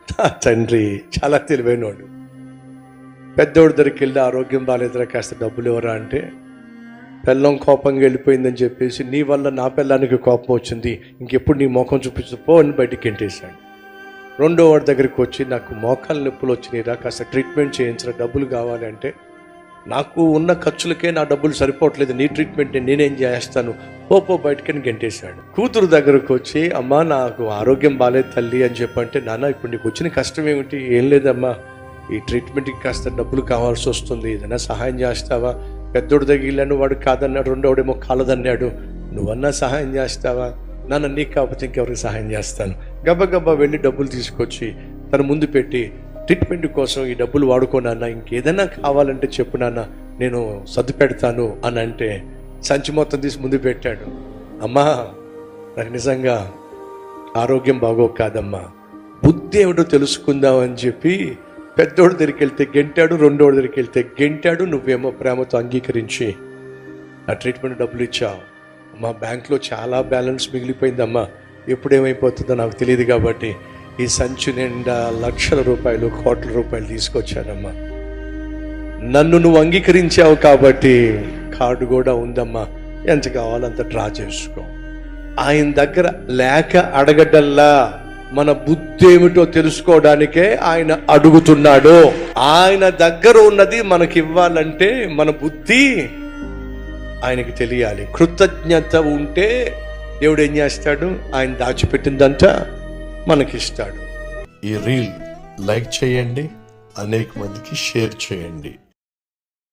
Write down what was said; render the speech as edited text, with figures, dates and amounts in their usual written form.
నా తండ్రి చాలా తెలివైనవాడు. పెద్దోడి దగ్గరికి వెళ్ళి ఆరోగ్యం బాగాలేదురా కాస్త డబ్బులు ఎవరా అంటే, పెళ్ళం కోపంగా వెళ్ళిపోయిందని చెప్పేసి నీ వల్ల నా పెళ్ళానికి కోపం వచ్చింది, ఇంకెప్పుడు నీ మోకం చూపించపో అని బయటికి గెంటేశాడు. రెండో వాడి దగ్గరికి వచ్చి నాకు మోకాలు నొప్పులు వచ్చినాయిరా కాస్త ట్రీట్మెంట్ చేయించరా డబ్బులు కావాలి అంటే, నాకు ఉన్న ఖర్చులకే నా డబ్బులు సరిపోవట్లేదు, నీ ట్రీట్మెంట్ నేనేం చేస్తాను పో బయటకని గెంటేశాడు. కూతురు దగ్గరకు వచ్చి అమ్మా నాకు ఆరోగ్యం బాగాలేదు తల్లి అని చెప్పంటే, నాన్న ఇప్పుడు నీకు వచ్చిన కష్టం ఏమిటి? ఏం లేదమ్మా, ఈ ట్రీట్మెంట్కి కాస్త డబ్బులు కావాల్సి వస్తుంది, ఏదైనా సహాయం చేస్తావా? పెద్దోడు తగిలాను, వాడు కాదన్నాడు, రెండోడేమో కాలదన్నాడు, నువ్వన్నా సహాయం చేస్తావా? నాన్న నీకు కాకపోతే ఇంకెవరికి సహాయం చేస్తాను. గబగబా వెళ్ళి డబ్బులు తీసుకొచ్చి తన ముందు పెట్టి, ట్రీట్మెంట్ కోసం ఈ డబ్బులు వాడుకోనన్నా, ఇంకేదైనా కావాలంటే చెప్పు నాన్న నేను సర్దు పెడతాను అని అంటే సంచి మొత్తం తీసి ముందు పెట్టాడు. అమ్మా నాకు నిజంగా ఆరోగ్యం బాగోక కాదమ్మా, బుద్ధి ఏమిటో తెలుసుకుందాం అని చెప్పి పెద్దోడి దగ్గరికి వెళ్తే గెంటాడు, రెండోడి దగ్గరికి వెళ్తే గెంటాడు. నువ్వేమో ప్రేమతో అంగీకరించి ఆ ట్రీట్మెంట్ డబ్బులు ఇచ్చావు. మా బ్యాంక్లో చాలా బ్యాలెన్స్ మిగిలిపోయిందమ్మా, ఎప్పుడేమైపోతుందో నాకు తెలియదు కాబట్టి ఈ సంచి నిండా లక్షల రూపాయలు, కోట్ల రూపాయలు తీసుకొచ్చానమ్మా. నన్ను నువ్వు అంగీకరించావు కాబట్టి కార్డు కూడా ఉందమ్మా, ఎంత కావాలంత డ్రా చేసుకో. ఆయన దగ్గర లేక అడగటల్లా మన బుద్ధి ఏమిటో తెలుసుకోవడానికే ఆయన అడుగుతున్నాడు. ఆయన దగ్గర ఉన్నది మనకి ఇవ్వాలంటే మన బుద్ధి ఆయనకి తెలియాలి. కృతజ్ఞత ఉంటే దేవుడు ఏం చేస్తాడు? ఆయన దాచిపెట్టిందంట మనకిస్తాడు. ఈ రీల్ లైక్ చేయండి, అనేక మందికి షేర్ చేయండి.